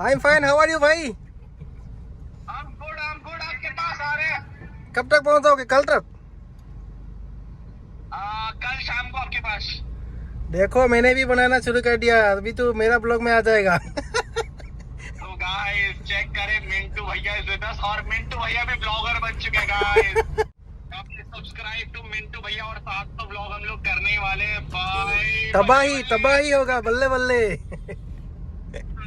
I'm fine. How are you, भाई? I'm good. आपके पास आ रहे हैं। कब तक पहुंचोगे? कल तक? कल शाम को आपके पास। देखो मैंने भी बनाना शुरू कर दिया, अभी तो मेरा ब्लॉग में आ जाएगा। तो गाइस चेक करें, मिंटू भैया इज विद अस और मिंटू भैया भी ब्लॉगर बन चुके हैं गाइस। सब्सक्राइब टू मिंटू भैया और 700 ब्लॉग हम लोग करने वाले हैं भाई। तबाही होगा, बल्ले बल्ले।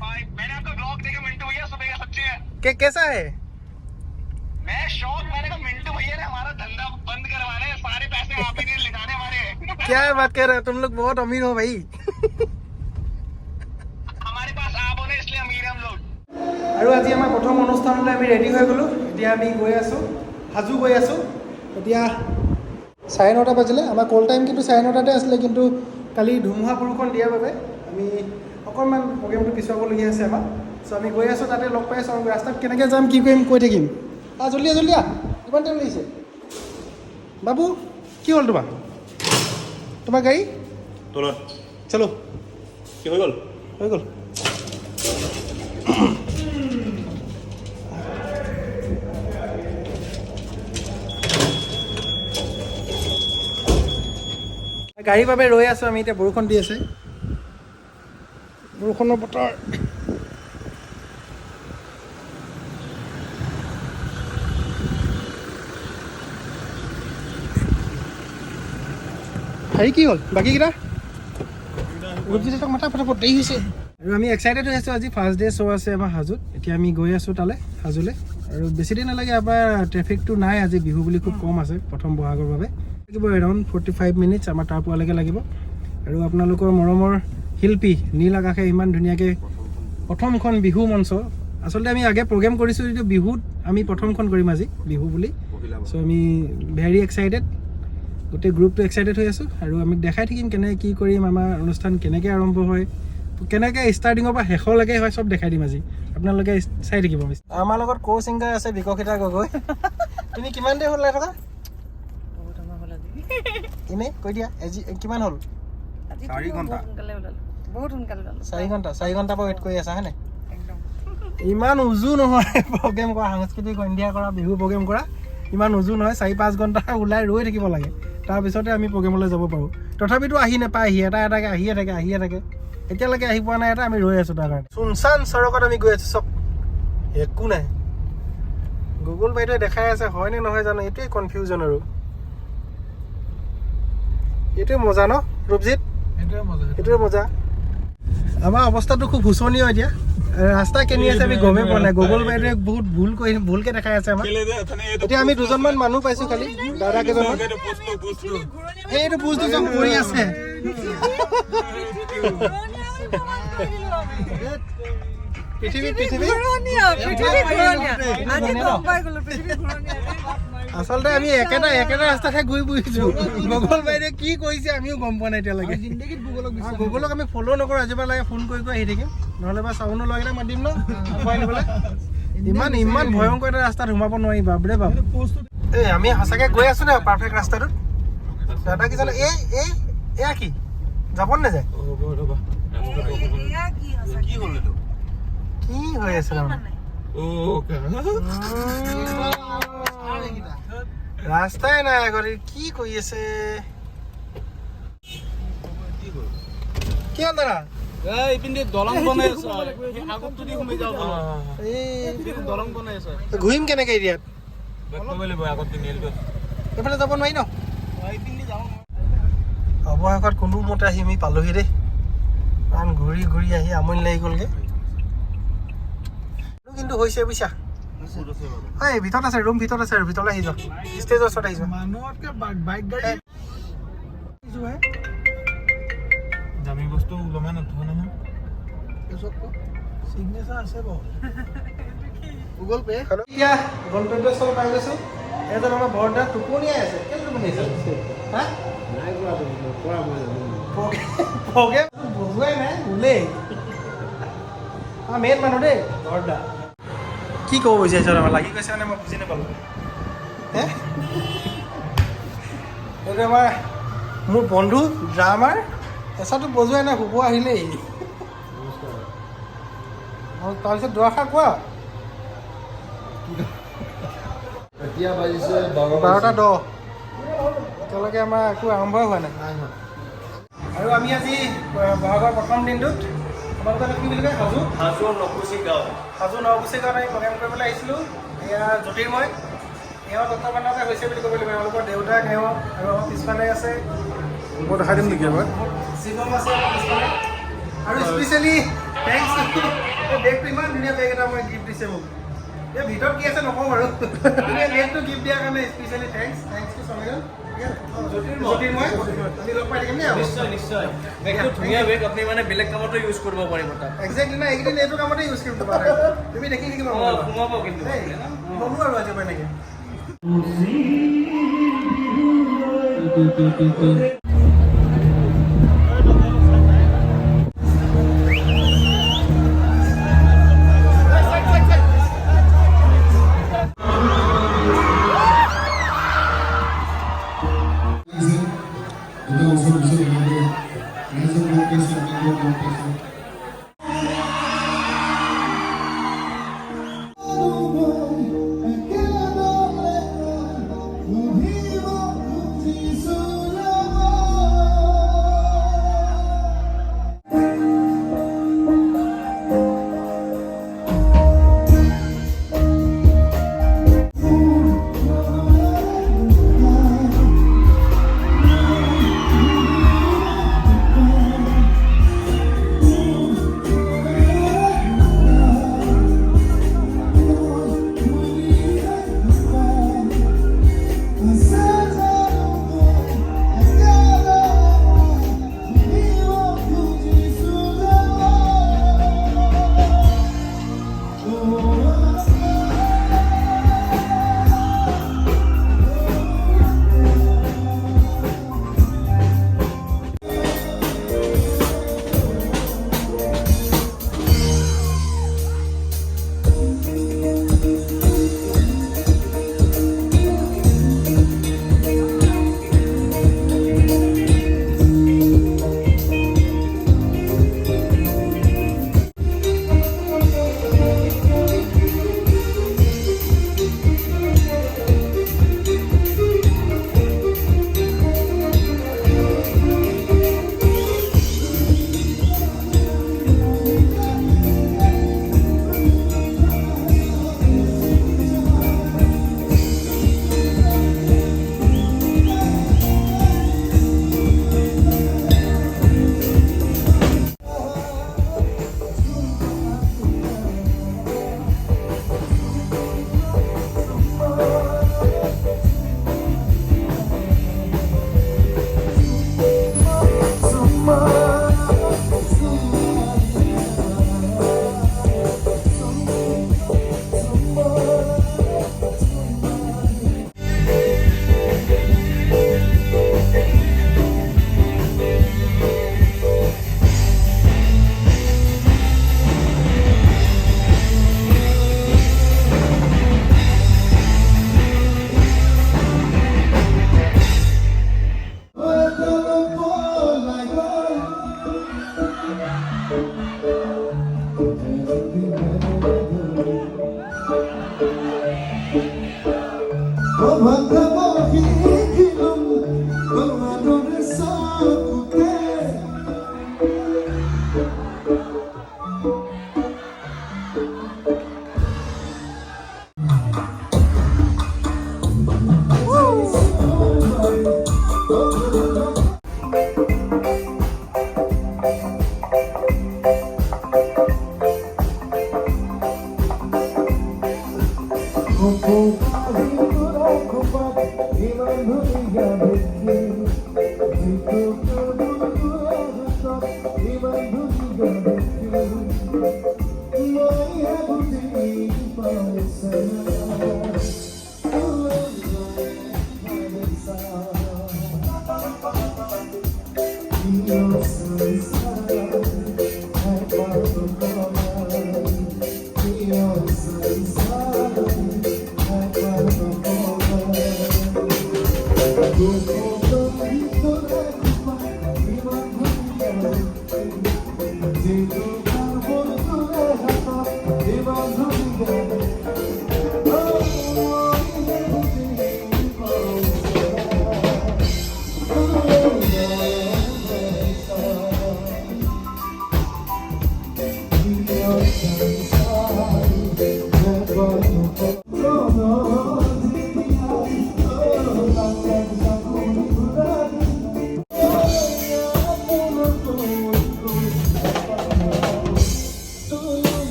भाई मैंने आपका ब्लॉग देखा मिंटू भैया सुबह का, सच्ची है। कैसा है? मैं शौक, मैंने कहा मिंटू भैया ने हमारा धंधा बंद करवाना है, सारे पैसे आप ही ने ले जाने वाले हैं। क्या बात कर रहे हो, तुम लोग बहुत अमीर हो भाई। हमारे पास आप होने इसलिए अमीर हैं हम लोग। আৰু আজি আমাৰ প্ৰথম অনুষ্ঠানলৈ আমি ৰেডি হৈ গ'লোঁ। এতিয়া আমি গৈ আছোঁ, সাজু গৈ আছোঁ। এতিয়া 9:30 বাজিলে। আমাৰ কল টাইম কিন্তু 9:30তে আছিলে, কিন্তু কালি ধুমুহা বৰষুণ দিয়াৰ বাবে আমি অকণমান প্ৰগ্ৰেমটো পিছুৱাবলগীয়া হৈছে আমাৰ। চ' আমি গৈ আছোঁ, তাতে লগ পাই আছোঁ। ৰাস্তাত কেনেকৈ যাম, কি কৰিম, কৈ থাকিম। জল্দি জল্দি কিমান টাইম লাগিছে বাবু? কি হ'ল তোমাৰ গাড়ী? তলত চলো, কি হৈ গ'ল? হৈ গ'ল। গাড়ীৰ বাবে ৰৈ আছোঁ আমি। এতিয়া বৰষুণ দি আছে, বৰষুণৰ বতৰ। হেৰি কি হ'ল বাকীকেইটা? ৰূপজিতক মাতা ফটাফট, দেৰি হৈছে। আৰু আমি এক্সাইটেড হৈ আছোঁ, আজি ফাৰ্ষ্ট ডে শ্ব' আছে আমাৰ হাজোত। এতিয়া আমি গৈ আছোঁ তালৈ, হাজোলৈ। আৰু বেছি দিন নালাগে, আমাৰ ট্ৰেফিকটো নাই আজি, বিহু বুলি খুব কম আছে প্ৰথম বহাগৰ বাবে। লাগিব এৰাউণ্ড 45 মিনিটছ আমাৰ তাৰ পোৱালৈকে লাগিব। আৰু আপোনালোকৰ মৰমৰ শিল্পী নীল আকাশে ইমান ধুনীয়াকৈ প্ৰথমখন বিহু মঞ্চ, আচলতে আমি আগে প্ৰগ্ৰেম কৰিছোঁ যদিও বিহুত আমি প্ৰথমখন কৰিম আজি বিহু বুলি। চ' আমি ভেৰি এক্সাইটেড, গোটেই গ্ৰুপটো এক্সাইটেড হৈ আছোঁ। আৰু আমি দেখাই থাকিম কেনেকৈ কি কৰিম, আমাৰ অনুষ্ঠান কেনেকৈ আৰম্ভ হয়, কেনেকৈ ষ্টাৰ্টিঙৰ পৰা শেষলৈকে হয়, চব দেখাই দিম আজি। আপোনালোকে চাই থাকিব। আমাৰ লগত কো ছিংগাৰ আছে বিকশিতা গগৈ। তুমি কিমান দেৰি হ'ল লাই থকা? এনেই কৈ দিয়া, আজি কিমান হ'ল? 4 ঘণ্টা। বহুত সোনকালে ওলালো। 4 ঘণ্টাৰ পৰা ৱেইট কৰি আছা হয়নে? ইমান উজু নহয় প্ৰগ্ৰেম কৰা, সাংস্কৃতিক সন্ধিয়া কৰা, বিহু প্ৰগ্ৰেম কৰা ইমান উজু নহয়। 4-5 ঘণ্টা ওলাই ৰৈ থাকিব লাগে, তাৰপিছতে আমি প্ৰগ্ৰেমলৈ যাব পাৰোঁ। তথাপিতো আহি নাপায়হি, এটাকৈ আহিয়ে থাকে। এতিয়ালৈকে আহি পোৱা নাই এটা, আমি ৰৈ আছোঁ তাৰ কাৰণে। চুনচান চৰকত আমি গৈ আছোঁ, চব একো নাই। গুগল বাইদেৱে দেখাই আছে, হয়নে নহয় জানো, এইটোৱে কনফিউজন। আৰু এইটোৱে মজা ন ৰূপজিত? এইটোৱে মজা। আমাৰ অৱস্থাটো খুব শোচনীয় এতিয়া। ৰাস্তা কেনি আছে আমি গমেই পোৱা নাই। গুগল বাইদেৱে বহুত ভুলকৈ দেখাই আছে আমাক। এতিয়া আমি দুজনমান মানুহ পাইছোঁ, খালি দাদা কেইজনমান। এইটো বুজটো চব পৰি আছে। আচলতে আমি একেটা ৰাস্তাতে ঘূৰি ফুৰিছোঁ। গুগল বাইদেৱে কি কৰিছে আমিও গম পোৱা নাই এতিয়ালৈকে। গুগলক আমি ফ'ল' নকৰোঁ, আজিৰ পৰা লাগে ফোন কৰি আহি থাকিম, নহ'লে বা চাউনো লগাই মাতিম ন খুৱাই নিবলৈ। ইমান ভয়ংকৰ এটা ৰাস্তাত সোমাব নোৱাৰি, বাপৰে বাপ। এই আমি সঁচাকৈ গৈ আছোঁ নে পাৰফেক্ট ৰাস্তাটোত? দাদা কি জানো, এয়া কি যাব নাযায়? কি হৈ আছে ৰাস্তাই নাই আগতে, কি কৰি আছে? কি হ'ল দাদা? ঘূৰিম কেনেকে এতিয়া? এইফালে যাব নোৱাৰি ন? অৱশেষত কোনো মতে আহি আমি পালোহি দেই। কাৰণ ঘূৰি আহি আমনি লাগি গ'লগৈ, কিন্তু হৈছে বুজিছা। এই ভিতৰত আছে, ৰুম ভিতৰত আছে। আৰু ভিতৰলৈ আহি যোৱা, ষ্টেজৰ ওচৰত আহি যোৱা। মানুহতকৈ বাইক গাড়ী দামী বস্তু ওলমাই নথোৱা নহয়। চিগনেচাৰ আছে বাৰু, গুগল পে'। এতিয়া গন্তব্যস্থল পাই গৈছোঁ। এজন আমাৰ বৰদা টোপনিয়াই আছে। কেলৈ টোপনিয়াইছে? হা প্ৰগ্ৰেম বজোৱাই নাই, ওলেই মেইন মানুহ দেই বৰদা। কি ক'ব বিচাৰিছ? আমাৰ লাগি গৈছে মানে মই বুজি নাপালোঁ। এইটো আমাৰ মোৰ বন্ধু ড্ৰামাৰ, এচাটো বজোৱাই নাই, শুব আহিলেই। তাৰপিছত দুআষাৰ কোৱা। এতিয়া বাজিছে 12:10 এতিয়ালৈকে আমাৰ একো আৰম্ভই হোৱা নাই। আৰু আমি আজি বহাগৰ প্ৰথম দিনটোত তোমালোকৰ কি বুলি কয় হাজো নকুচি গাঁৱত আমি প্ৰগ্ৰেম কৰিবলৈ আহিছিলোঁ। এয়া জ্যোতিৰ্ময় এওঁ তত্বাৱধানতে হৈছে বুলি ক'ব লাগিব। এওঁলোকৰ দেউতাক এওঁ আৰু আমাৰ পিছফালে আছে মই দেখাই দিম নেকি এবাৰ শিৱম আছে আমাৰ পিছফালে। আৰু স্পেচিয়েলি থেংকছ বেগটো ইমান ধুনীয়া বেগ এটা মই গিফ্ট দিছে মোক। এই ভিতৰত কি আছে নকওঁ বাৰু। বেগটো গিফ্ট দিয়াৰ কাৰণে specially thanks two Samiran Jyotirmoy. আমি লগ পাই থাকিম নে? নিশ্চয় বেগটো ধুনীয়া বেগ আপুনি মানে বেলেগ কামতো ইউজ কৰিব পাৰিব তাত। একজেক্টলি না এইকেইদিন এইটো কামতে ইউজ কৰিব পাৰা তুমি দেখি থাকিবা সোমাব কিন্তু ল'লো আৰু আজি পৰা এনেকৈ।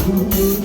Musik,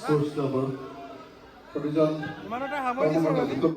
Stoßstapper. Partisan. ইমানতে সামৰি দিছোঁ আৰু আজি।